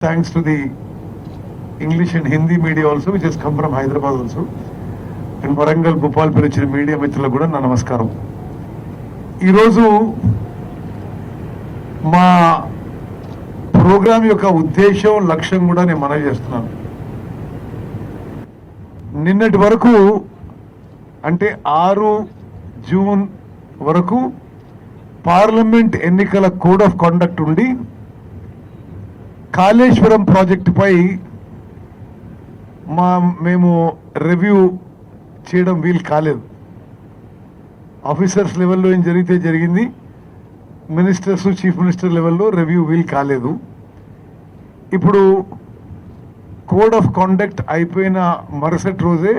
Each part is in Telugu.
Thanks to the English and Hindi media also, which has come from Hyderabad also, and Warangal, Bhopal పిలిచిన మీడియా మిత్రులకు కూడా నా నమస్కారం. ఈరోజు మా ప్రోగ్రాం యొక్క ఉద్దేశం లక్ష్యం కూడా నేను మనవి చేస్తున్నాను. నిన్నటి వరకు అంటే 6 జూన్ వరకు పార్లమెంట్ ఎన్నికల కోడ్ ఆఫ్ కాండక్ట్ ఉండి కాళేశ్వరం ప్రాజెక్టుపై మేము రివ్యూ చేయడం వీలు కాలేదు. ఆఫీసర్స్ లెవెల్లో ఏం జరిగితే జరిగింది, మినిస్టర్స్ చీఫ్ మినిస్టర్ లెవెల్లో రివ్యూ వీలు కాలేదు. ఇప్పుడు కోడ్ ఆఫ్ కాండక్ట్ అయిపోయిన మరుసటి రోజే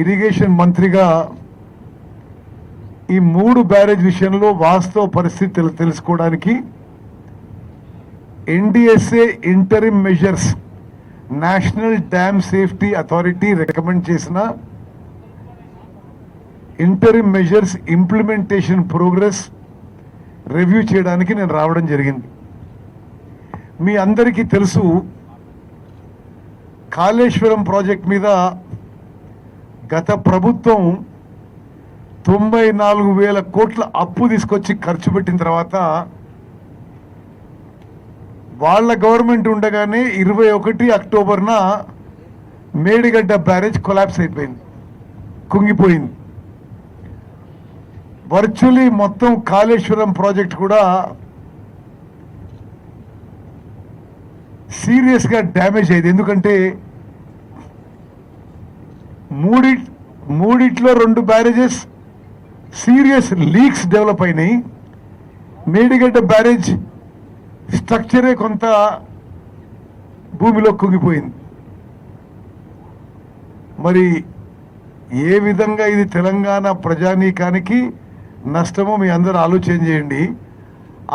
ఇరిగేషన్ మంత్రిగా ఈ 3 బ్యారేజ్ విషయంలో వాస్తవ పరిస్థితి తెలుసుకోవడానికి NDSA interim measures national dam safety authority recommend చేసిన interim measures implementation progress review చేయడానికి నేను రావడం జరిగింది. మీ అందరికీ తెలుసు, కాళేశ్వరం ప్రాజెక్ట్ మీద గత ప్రభుత్వం 94,000 కోట్ల అప్పు తీసుకొచ్చి ఖర్చు పెట్టిన తర్వాత వాళ్ళ గవర్నమెంట్ ఉండగానే 21 అక్టోబర్న మేడిగడ్డ బ్యారేజ్ కొలాప్స్ అయిపోయింది, కుంగిపోయింది. వర్చువలీ మొత్తం కాళేశ్వరం ప్రాజెక్ట్ కూడా సీరియస్గా డ్యామేజ్ అయింది. ఎందుకంటే మూడిట్లో 2 బ్యారేజెస్ సీరియస్ లీక్స్ డెవలప్ అయినాయి. మేడిగడ్డ బ్యారేజ్ స్ట్రక్చరే కొంత భూమిలో కుంగిపోయింది. మరి ఏ విధంగా ఇది తెలంగాణ ప్రజానీకానికి నష్టమో మీ అందరూ ఆలోచన చేయండి.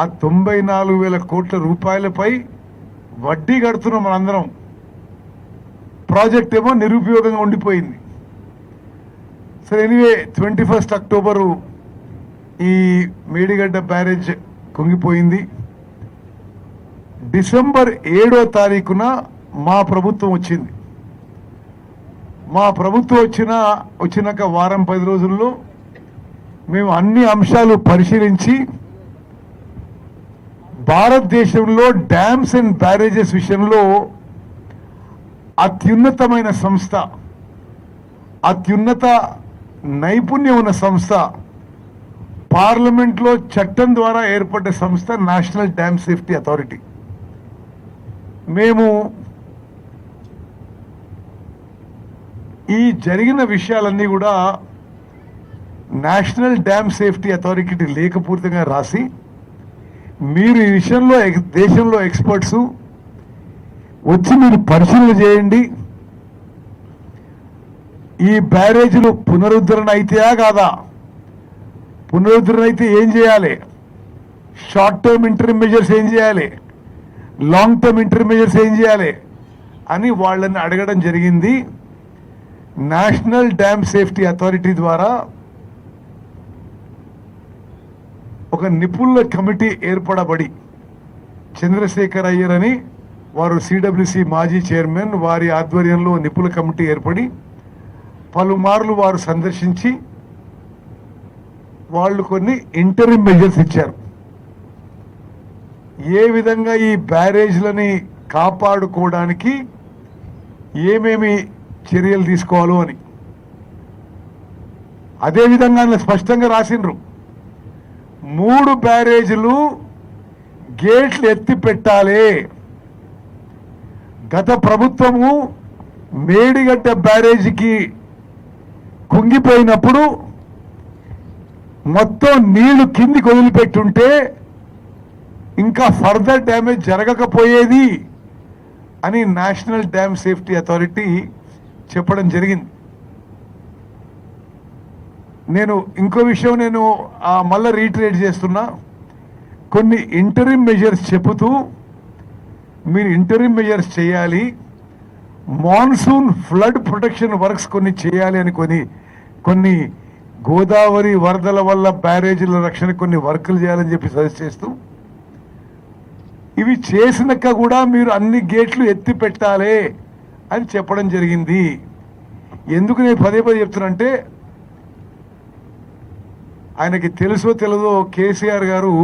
ఆ 94,000 కోట్ల రూపాయలపై వడ్డీ కడుతున్నాం మనందరం. ప్రాజెక్ట్ ఏమో నిరుపయోగంగా ఉండిపోయింది. సరే, ఎనీవే 21 అక్టోబరు ఈ మేడిగడ్డ బ్యారేజ్ కుంగిపోయింది. డిసెంబర్ 7వ తారీఖున మా ప్రభుత్వం వచ్చింది. మా ప్రభుత్వం వచ్చినాక వారం 10 రోజుల్లో మేము అన్ని అంశాలు పరిశీలించి భారతదేశంలో డ్యామ్స్ అండ్ బ్యారేజెస్ విషయంలో అత్యున్నతమైన సంస్థ, అత్యున్నత నైపుణ్యం ఉన్న సంస్థ, పార్లమెంట్లో చట్టం ద్వారా ఏర్పడ్డ సంస్థ నేషనల్ డ్యామ్ సేఫ్టీ అథారిటీ. మేము ఈ జరిగిన విషయాలన్నీ కూడా నేషనల్ డ్యామ్ సేఫ్టీ అథారిటీ లేఖపూర్తిగా రాసి, మీరు ఈ విషయంలో దేశంలో ఎక్స్పర్ట్స్ వచ్చి మీరు పరిశీలన చేయండి, ఈ బ్యారేజీలు పునరుద్ధరణ అయితేయా కాదా, పునరుద్ధరణ అయితే ఏం చేయాలి, షార్ట్ టర్మ్ ఇంటరిమ్ మెజర్స్ ఏం చేయాలి, లాంగ్ టర్మ్ ఇంటరిమ్ మెజర్స్ ఏం చేయాలి అని వాళ్ళని అడగడం జరిగింది. నేషనల్ డ్యామ్ సేఫ్టీ అథారిటీ ద్వారా ఒక నిపుణుల కమిటీ ఏర్పడబడి, చంద్రశేఖర్ అయ్యర్ అని వారు సిడబ్ల్యూసి మాజీ చైర్మన్, వారి ఆధ్వర్యంలో నిపుణుల కమిటీ ఏర్పడి పలుమార్లు వారు సందర్శించి వాళ్ళు కొన్ని ఇంటరిమ్ మెజర్స్ ఇచ్చారు. ఏ విధంగా ఈ బ్యారేజ్లని కాపాడుకోవడానికి ఏమేమి చర్యలు తీసుకోవాలో అని. అదేవిధంగా స్పష్టంగా రాసిండ్రు, 3 బ్యారేజీలు గేట్లు ఎత్తి పెట్టాలి. గత ప్రభుత్వము మేడిగడ్డ బ్యారేజీకి కుంగిపోయినప్పుడు మొత్తం నీళ్లు కిందికి వదిలిపెట్టుంటే ఇంకా ఫర్దర్ డ్యామేజ్ జరగకపోయేది అని నేషనల్ డ్యామ్ సేఫ్టీ అథారిటీ చెప్పడం జరిగింది. నేను ఇంకో విషయం మళ్ళీ రీట్రేట్ చేస్తున్నా. కొన్ని ఇంటరిమ్ మెజర్స్ చెబుతూ మీరు ఇంటరిమ్ మెజర్స్ చేయాలి, మాన్సూన్ ఫ్లడ్ ప్రొటెక్షన్ వర్క్స్ కొన్ని చేయాలి అని కొన్ని గోదావరి వరదల వల్ల బ్యారేజీల రక్షణ కొన్ని వర్కులు చేయాలని చెప్పి సజెస్ట్ చేస్తూ ఇవి చేసినాక కూడా మీరు అన్ని గేట్లు ఎత్తి పెట్టాలి అని చెప్పడం జరిగింది. ఎందుకు నేను పదే పదే చెప్తున్నంటే, ఆయనకి తెలుసో తెలియదో కేసీఆర్ గారు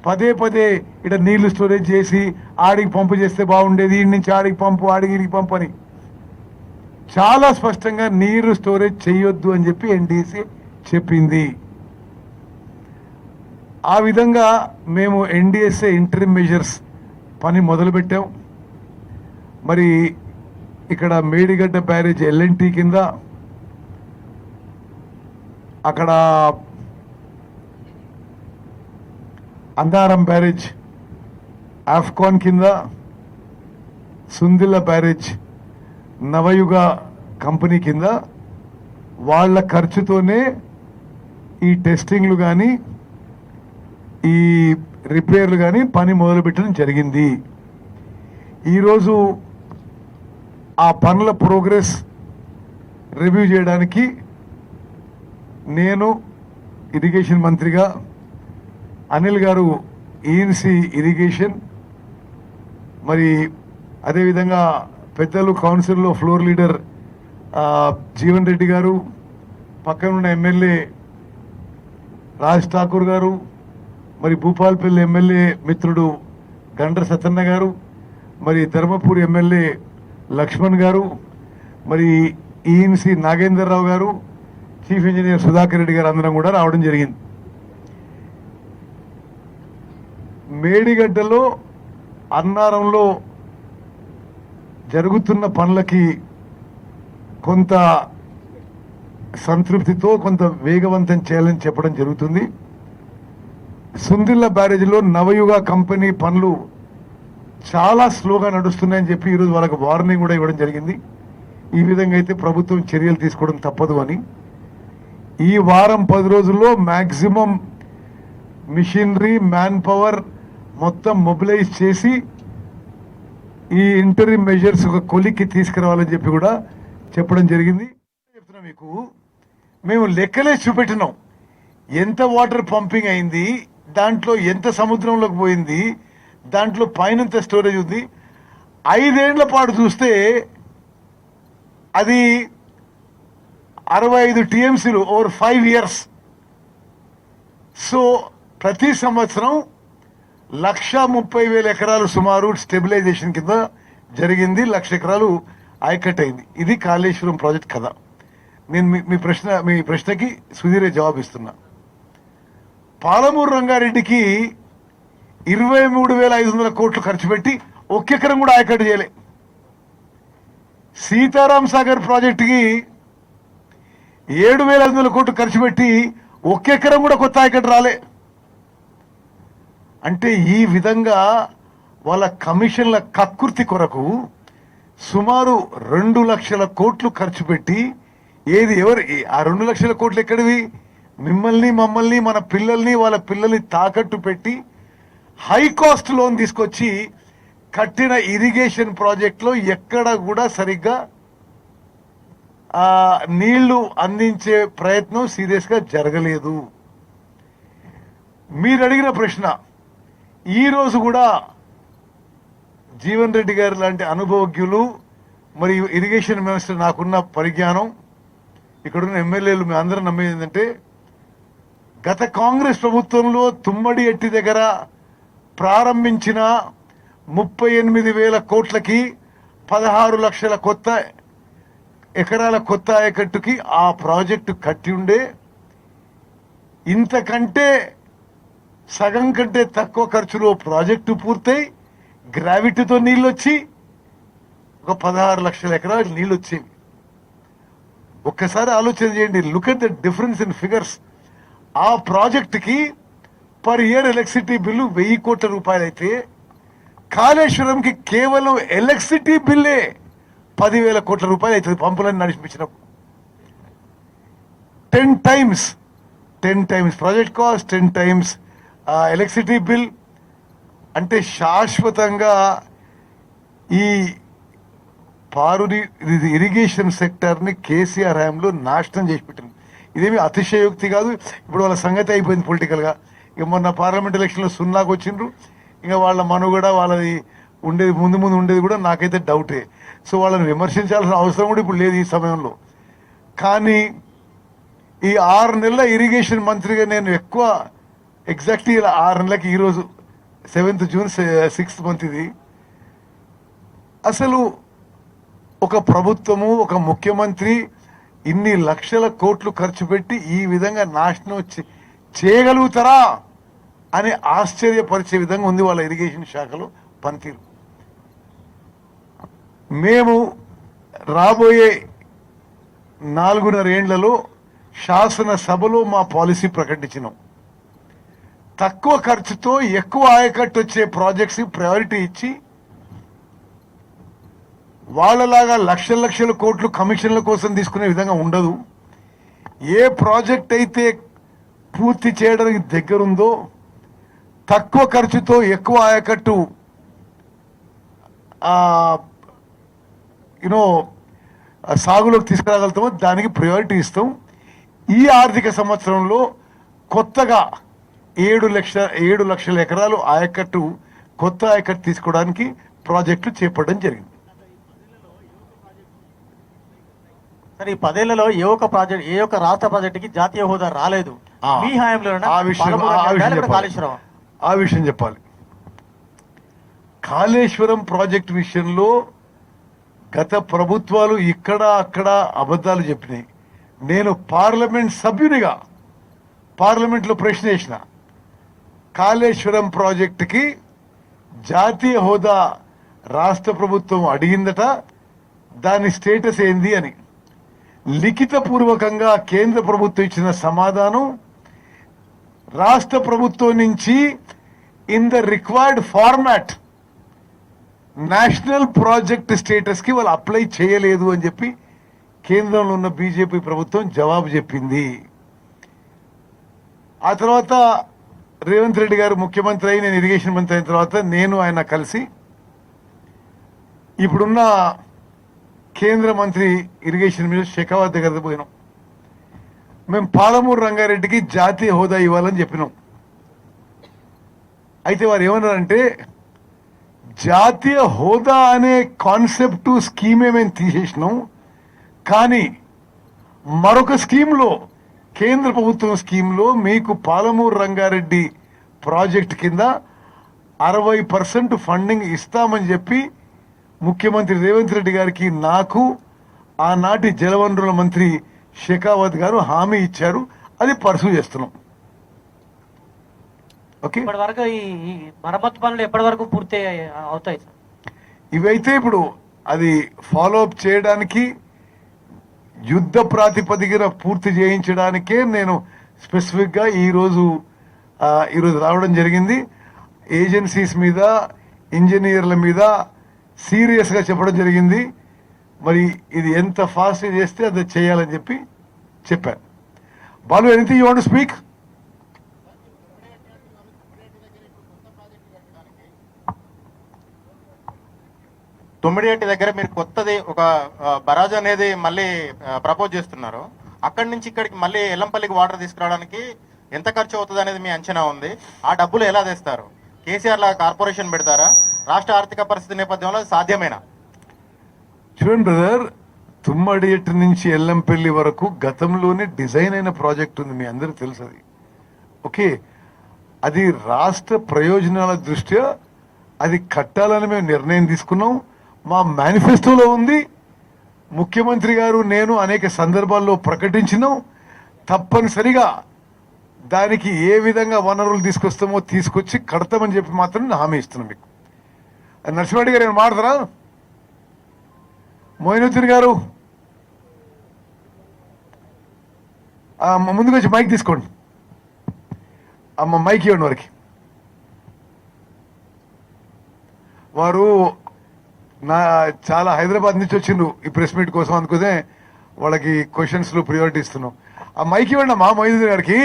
పదే పదే ఇక్కడ నీళ్లు స్టోరేజ్ చేసి ఆడికి పంపు చేస్తే బాగుండేది, ఈ నుంచి ఆడికి పంపు, ఆడికి ఈడికి పంపు అని చాలా స్పష్టంగా నీరు స్టోరేజ్ చేయొద్దు అని చెప్పి ఎన్డీసీ చెప్పింది. ఆ విధంగా మేము ఎన్డీఎస్ఏ ఇంటరిమ్ మెజర్స్ పని మొదలుపెట్టాం. మరి ఇక్కడ మేడిగడ్డ బ్యారేజ్ ఎల్ఎన్టీ కింద, అక్కడ అన్నారం బ్యారేజ్ ఆఫ్కాన్ కింద, సుందిల్ల బ్యారేజ్ నవయుగ కంపెనీ కింద వాళ్ళ ఖర్చుతోనే ఈ టెస్టింగ్లు కానీ ఈ రిపేర్లు కానీ పని మొదలుపెట్టడం జరిగింది. ఈరోజు ఆ పనుల ప్రోగ్రెస్ రివ్యూ చేయడానికి నేను ఇరిగేషన్ మంత్రిగా, అనిల్ గారు ఈఎన్సీ ఇరిగేషన్, మరి అదేవిధంగా పెద్దలు కౌన్సిల్లో ఫ్లోర్ లీడర్ జీవన్ రెడ్డి గారు, పక్కనున్న ఎమ్మెల్యే రాజ్ ఠాకూర్ గారు, మరి భూపాల్పల్లి ఎమ్మెల్యే మిత్రుడు గండ్ర సత్యన్న గారు, మరి ధర్మపూర్ ఎమ్మెల్యే లక్ష్మణ్ గారు, మరి ఈఎన్సీ నాగేందర్రావు గారు, చీఫ్ ఇంజనీర్ సుధాకర్ రెడ్డి గారు అందరం కూడా రావడం జరిగింది. మేడిగడ్డలో అన్నారంలో జరుగుతున్న పనులకి కొంత సంతృప్తితో కొంత వేగవంతం చేయాలని చెప్పడం జరుగుతుంది. సుందిల్ల బ్యారేజ్లో నవయుగ కంపెనీ పనులు చాలా స్లోగా నడుస్తున్నాయని చెప్పి ఈరోజు వాళ్ళకి వార్నింగ్ కూడా ఇవ్వడం జరిగింది. ఈ విధంగా అయితే ప్రభుత్వం చర్యలు తీసుకోవడం తప్పదు అని. ఈ వారం 10 రోజుల్లో మ్యాక్సిమం మిషనరీ, మ్యాన్ పవర్ మొత్తం మొబిలైజ్ చేసి ఈ ఇంటరిమ్ మెజర్స్ ఒక కొలిక్కి తీసుకురావాలని చెప్పి కూడా చెప్పడం జరిగింది. చెప్తున్నా మీకు, మేము లెక్కలే చూపెట్టినాం. ఎంత వాటర్ పంపింగ్ అయింది, దాంట్లో ఎంత సముద్రంలోకి పోయింది, దాంట్లో పైనంత స్టోరేజ్ ఉంది. 5 ఏళ్ల పాటు చూస్తే అది 65 టీఎంసీలు ఓవర్ 5 ఇయర్స్. సో ప్రతి సంవత్సరం 1,30,000 ఎకరాలు సుమారు స్టెబిలైజేషన్ కింద జరిగింది. 1,00,000 ఎకరాలు ఆయకట్ అయింది. ఇది కాళేశ్వరం ప్రాజెక్ట్ కథ. నేను మీ ప్రశ్నకి సుధీరే జవాబు ఇస్తున్నా. పాలమూరు రంగారెడ్డికి 23,500 కోట్లు ఖర్చు పెట్టి ఒక్క ఎకరం కూడా ఆయకట్టు చేయలే. సీతారాం సాగర్ ప్రాజెక్టుకి 7,500 కోట్లు ఖర్చు పెట్టి ఒక్క ఎకరం కూడా కొత్త ఆయకట్టు రాలే. అంటే ఈ విధంగా వాళ్ళ కమిషన్ల కక్కుర్తి కొరకు సుమారు 2 లక్షల కోట్లు ఖర్చు పెట్టి, ఏది ఎవరు ఆ 2 లక్షల కోట్లు ఎక్కడివి? మిమ్మల్ని, మమ్మల్ని, మన పిల్లల్ని, వాళ్ళ పిల్లల్ని తాకట్టు పెట్టి హై కాస్ట్ లోన్ తీసుకొచ్చి కట్టిన ఇరిగేషన్ ప్రాజెక్టులో ఎక్కడ కూడా సరిగ్గా నీళ్లు అందించే ప్రయత్నం సీరియస్ గా జరగలేదు. మీరు అడిగిన ప్రశ్న, ఈ రోజు కూడా జీవన్ రెడ్డి గారు లాంటి అనుభవజ్ఞులు, మరి ఇరిగేషన్ మినిస్టర్ నాకున్న పరిజ్ఞానం, ఇక్కడున్న ఎమ్మెల్యేలు మీ అందరూ నమ్మేది ఏంటంటే, గత కాంగ్రెస్ ప్రభుత్వంలో తుమ్మడి ఎట్టి దగ్గర ప్రారంభించిన 38,000 కోట్లకి 16 లక్షల కొత్త ఎకరాల కొత్త ఆయకట్టుకి ఆ ప్రాజెక్టు కట్టి ఉండే. ఇంతకంటే సగం కంటే తక్కువ ఖర్చులో ప్రాజెక్టు పూర్తయి గ్రావిటీతో నీళ్ళు వచ్చి ఒక 16 లక్షల ఎకరాలకు నీళ్ళు వచ్చేవి. ఒక్కసారి ఆలోచన చేయండి. Look at the difference in figures. ఆ ప్రాజెక్టుకి పర్ ఇయర్ ఎలక్ట్రిసిటీ బిల్లు 1000 కోట్ల రూపాయలు అయితే, కాళేశ్వరంకి కేవలం ఎలక్ట్రిసిటీ బిల్లే 10,000 కోట్ల రూపాయలు అవుతుంది. పంపులను నడిపించినప్పుడు 10 times project cost, 10 times electricity bill. అంటే శాశ్వతంగా ఈ ఇరిగేషన్ సెక్టర్ని కేసీఆర్ హయాంలో నాశనం చేసి పెట్టింది. ఇదేమి అతిశయోక్తి కాదు. ఇప్పుడు వాళ్ళ సంగతి అయిపోయింది పొలిటికల్గా. ఇక మొన్న పార్లమెంట్ ఎలక్షన్లో 0కి వచ్చిండ్రు. ఇంకా వాళ్ళ మనుగడ వాళ్ళది ఉండేది ముందు ముందు ఉండేది కూడా నాకైతే డౌటే. సో వాళ్ళని విమర్శించాల్సిన అవసరం కూడా ఇప్పుడు లేదు ఈ సమయంలో. కానీ ఈ 6 నెలల ఇరిగేషన్ మంత్రిగా నేను ఎక్కువ ఎగ్జాక్ట్లీ 6 నెలలకి ఈరోజు 7th జూన్ 6th మంత్ ఇది. అసలు ఒక ప్రభుత్వము ఒక ముఖ్యమంత్రి ఇన్ని లక్షల కోట్లు ఖర్చు పెట్టి ఈ విధంగా నాశనం చేయగలుగుతారా అని ఆశ్చర్యపరిచే విధంగా ఉంది వాళ్ళ ఇరిగేషన్ శాఖలో పనితీరు. మేము రాబోయే 4.5 ఏళ్లలో శాసనసభలో మా పాలసీ ప్రకటించినాం. తక్కువ ఖర్చుతో ఎక్కువ ఆయకట్టు వచ్చే ప్రాజెక్ట్స్ ప్రయారిటీ ఇచ్చి వాళ్ళలాగా లక్షల కోట్లు కమిషన్ల కోసం తీసుకునే విధంగా ఉండదు. ఏ ప్రాజెక్ట్ అయితే పూర్తి చేయడానికి దగ్గరుందో తక్కువ ఖర్చుతో ఎక్కువ ఆయకట్టు సాగులోకి తీసుకురాగలుగుతామో దానికి ప్రయారిటీ ఇస్తాం. ఈ ఆర్థిక సంవత్సరంలో కొత్తగా 7 లక్షల ఎకరాలు ఆయకట్టు కొత్త ఆయకట్టు తీసుకోవడానికి ప్రాజెక్టులు చేపట్టడం జరిగింది. సరే, ఈ 10 ఏళ్లలో ఏ ఒక్క రాష్ట్ర ప్రాజెక్టుకి జాతీయ హోదా రాలేదు. మీ హయాంలో ఆ విషయం చెప్పాలి. కాళేశ్వరం ప్రాజెక్టు విషయంలో గత ప్రభుత్వాలు ఇక్కడ అక్కడ అబద్ధాలు చెప్పినాయి. నేను పార్లమెంట్ సభ్యునిగా పార్లమెంట్లో ప్రశ్న వేసిన, కాళేశ్వరం ప్రాజెక్టుకి జాతీయ హోదా రాష్ట్ర ప్రభుత్వం అడిగిందట, దాని స్టేటస్ ఏంది అని. లిఖితపూర్వకంగా కేంద్ర ప్రభుత్వం ఇచ్చిన సమాధానం, రాష్ట్ర ప్రభుత్వం నుంచి in the required format national project status కి వాళ్ళు అప్లై చేయలేదు అని చెప్పి కేంద్రంలో ఉన్న బీజేపీ ప్రభుత్వం జవాబు చెప్పింది. ఆ తర్వాత రేవంత్ రెడ్డి గారు ముఖ్యమంత్రి అయి నేను ఇరిగేషన్ మంత్రి అయిన తర్వాత నేను ఆయన కలిసి ఇప్పుడున్న కేంద్ర మంత్రి ఇరిగేషన్ మినిస్టర్ షెకావత్ దగ్గర పోయినాం. మేము పాలమూరు రంగారెడ్డికి జాతీయ హోదా ఇవ్వాలని చెప్పినాం. అయితే వారు ఏమన్నారంటే, జాతీయ హోదా అనే కాన్సెప్ట్ స్కీమే మేము తీసేసినాం, కానీ మరొక స్కీమ్లో కేంద్ర ప్రభుత్వం స్కీమ్లో మీకు పాలమూరు రంగారెడ్డి ప్రాజెక్ట్ కింద 60% ఫండింగ్ ఇస్తామని చెప్పి ముఖ్యమంత్రి రేవంత్ రెడ్డి గారికి నాకు ఆనాటి జలవనరుల మంత్రి షెకావత్ గారు హామీ ఇచ్చారు. అది పర్సూ చేస్తున్నాం. ఓకే, ఇప్పటి వరకు ఈ మరమ్మతు పనులు ఎప్పటి వరకు పూర్తి అవుతాయి? ఇవైతే ఇప్పుడు అది ఫాలో అప్ చేయడానికి యుద్ధ ప్రాతిపదికన పూర్తి చేయించడానికే నేను స్పెసిఫిక్గా ఈరోజు రావడం జరిగింది. ఏజెన్సీస్ మీద ఇంజనీర్ల మీద సీరియస్గా చెప్పడం జరిగింది. మరి ఇది ఎంత ఫాస్ట్ చేస్తే అది చేయాలని చెప్పాను. Balu, anything you want to speak? Tummidihatti దగ్గర మీరు కొత్తది ఒక బరాజ్ అనేది మళ్ళీ ప్రపోజ్ చేస్తున్నారు. అక్కడి నుంచి ఇక్కడికి మళ్ళీ ఎల్లంపల్లికి వాటర్ తీసుకురావడానికి ఎంత ఖర్చు అవుతుంది అనేది మీ అంచనా ఉంది? ఆ డబ్బులు ఎలా తెస్తారు? కేసీఆర్ లా కార్పొరేషన్ పెడతారా? రాష్ట్ర ఆర్థిక పరిస్థితి నేపథ్యంలో సాధ్యమేనా? చూడండి బ్రదర్, తుమ్మడిహట్టి నుంచి ఎల్లంపల్లి వరకు గతంలోనే డిజైన్ అయిన ప్రాజెక్ట్ ఉంది, మీ అందరికీ తెలుసు అది. ఓకే, అది రాష్ట్ర ప్రయోజనాల దృష్ట్యా అది కట్టాలని మేము నిర్ణయం తీసుకున్నాం. మా మేనిఫెస్టోలో ఉంది. ముఖ్యమంత్రి గారు నేను అనేక సందర్భాల్లో ప్రకటించినాం. తప్పనిసరిగా దానికి ఏ విధంగా వనరులు తీసుకొస్తామో తీసుకొచ్చి కడతామని చెప్పి మాత్రం నేను హామీ ఇస్తున్నాను మీకు. నరసింహారెడ్డి గారు ఏమైనా మాట్లాడతారా? మోయినుద్దీన్ గారు ముందుకు వచ్చి మైక్ తీసుకోండి. అమ్మ మైక్ ఇవ్వండి వారికి. వారు చాలా హైదరాబాద్ నుంచి వచ్చిండ్రు ఈ ప్రెస్ మీట్ కోసం, అందుకోసమే వాళ్ళకి క్వశ్చన్స్లో ప్రియారిటీ ఇస్తున్నాం. ఆ మైక్ ఇవ్వండి అమ్మా మొయినుద్దీన్ గారికి.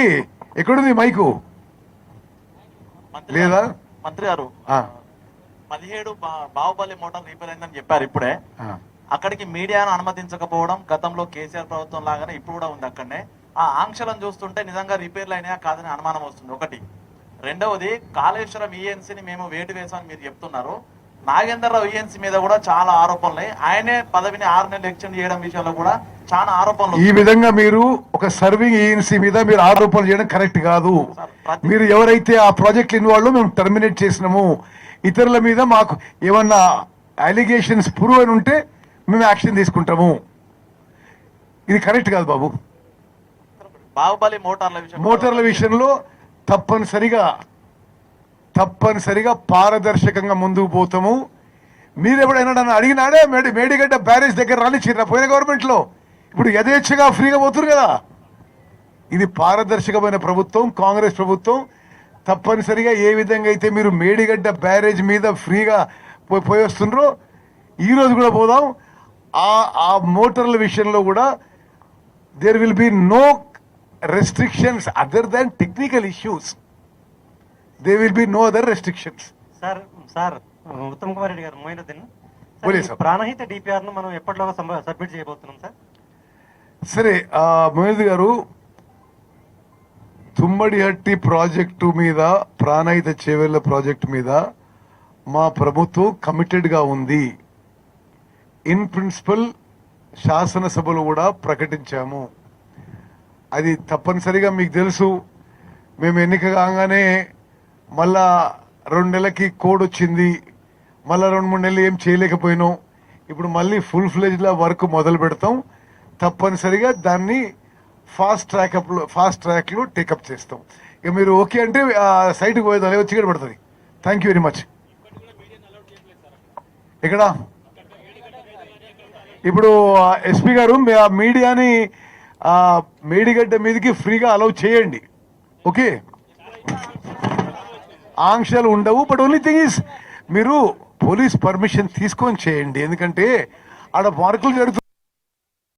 ఎక్కడుంది మైకు? లేదా? మంత్రి గారు 17 బాహుబలి మోటార్ రిపేర్ అయిందని చెప్పారు ఇప్పుడే. అక్కడికి మీడియాను అనుమతించకపోవడం గతంలో కేసీఆర్ ప్రభుత్వం లాగానే ఇప్పుడు కూడా ఉంది అక్కడనే. ఆ ఆంక్షలను చూస్తుంటే నిజంగా రిపేర్లు అయినా కాదని అనుమానం వస్తుంది. ఒకటి. రెండవది కాళేశ్వరం ఈఎన్సీని మేము వేటు వేసామని మీరు చెప్తున్నారు. నాగేంద్రరావు ఈఎన్సీ మీద కూడా చాలా ఆరోపణలు. ఆయనే పదవిని 6 నెలలు ఎక్స్టెండ్ చేయడం విషయంలో కూడా చాలా ఆరోపణలు. ఈ విధంగా మీరు ఒక సర్వింగ్ ఏజెన్సీ మీద మీరు ఆరోపణలు చేయడం కరెక్ట్ కాదు. మీరు ఎవరైతే ఆ ప్రాజెక్ట్ ఇన్వాల్వ్ మేము టర్మినేట్ చేసినాము, ఇతరుల మీద మాకు ఏమన్నా అలిగేషన్స్ ప్రూవ్ అని ఉంటే మేము యాక్షన్ తీసుకుంటాము. ఇది కరెక్ట్ కాదు బాబు. బాహుబలి మోటార్ల విషయంలో తప్పనిసరిగా పారదర్శకంగా ముందుకు పోతాము. మీరు ఎప్పుడైనా నన్ను అడిగినాడే మేడిగడ్డ బ్యారేజ్ దగ్గర రానిచ్చిర్రా పోయిన గవర్నమెంట్ లో? ఇప్పుడు యథేచ్ఛగా ఫ్రీగా పోతున్నారు కదా. ఇది పారదర్శకమైన ప్రభుత్వం, కాంగ్రెస్ ప్రభుత్వం. తప్పనిసరిగా ఏ విధంగా అయితే మీరు మేడిగడ్డ బ్యారేజ్ మీద ఫ్రీగా పోయి వస్తుండ్రో ఈ రోజు కూడా పోదాం. ఆ మోటార్ల విషయంలో కూడా there will be no restrictions other than technical issues. They will be no other restrictions. Sir Uttam Kumar Reddy గారు, మోయినుద్దీన్ పోలే సార్. ప్రాణహిత డిపిఆర్ ను మనం ఎప్పటిలోగా సబ్మిట్ చేయబోతున్నాం సార్? సరే మోయినుద్దీన్ గారు, తుమ్మడిహట్టి ప్రాజెక్టు మీద, ప్రాణహిత చేవెళ్ల ప్రాజెక్టు మీద మా ప్రభుత్వం కమిటెడ్ గా ఉంది. ఇన్ ప్రిన్సిపల్ శాసనసభలో కూడా ప్రకటించాము. అది తప్పనిసరిగా మీకు తెలుసు. మేము ఎన్నిక కాగానే మళ్ళా 2 నెలలకి కోడ్ వచ్చింది, మళ్ళా 2-3 నెలలు ఏం చేయలేకపోయినాం. ఇప్పుడు మళ్ళీ ఫుల్ ఫ్లెజ్లా వర్క్ మొదలు పెడతాం. తప్పనిసరిగా దాన్ని ఫాస్ట్ ట్రాక్లో టేకప్ చేస్తాం. ఇక మీరు ఓకే అంటే సైట్కి పోయేదాం, లేకపోతే చీకటి పడుతుంది. Thank you very much. ఇక్కడ ఇప్పుడు ఎస్పీ గారు మీడియాని మేడిగడ్డ మీదకి ఫ్రీగా అలౌ చేయండి. ఓకే, ఆంక్షలు ఉండవు. బట్ ఓన్లీ థింగ్ ఈస్ మీరు పోలీస్ పర్మిషన్ తీసుకొని చేయండి. ఎందుకంటే ఆడ మార్కులు జరుగుతుంది.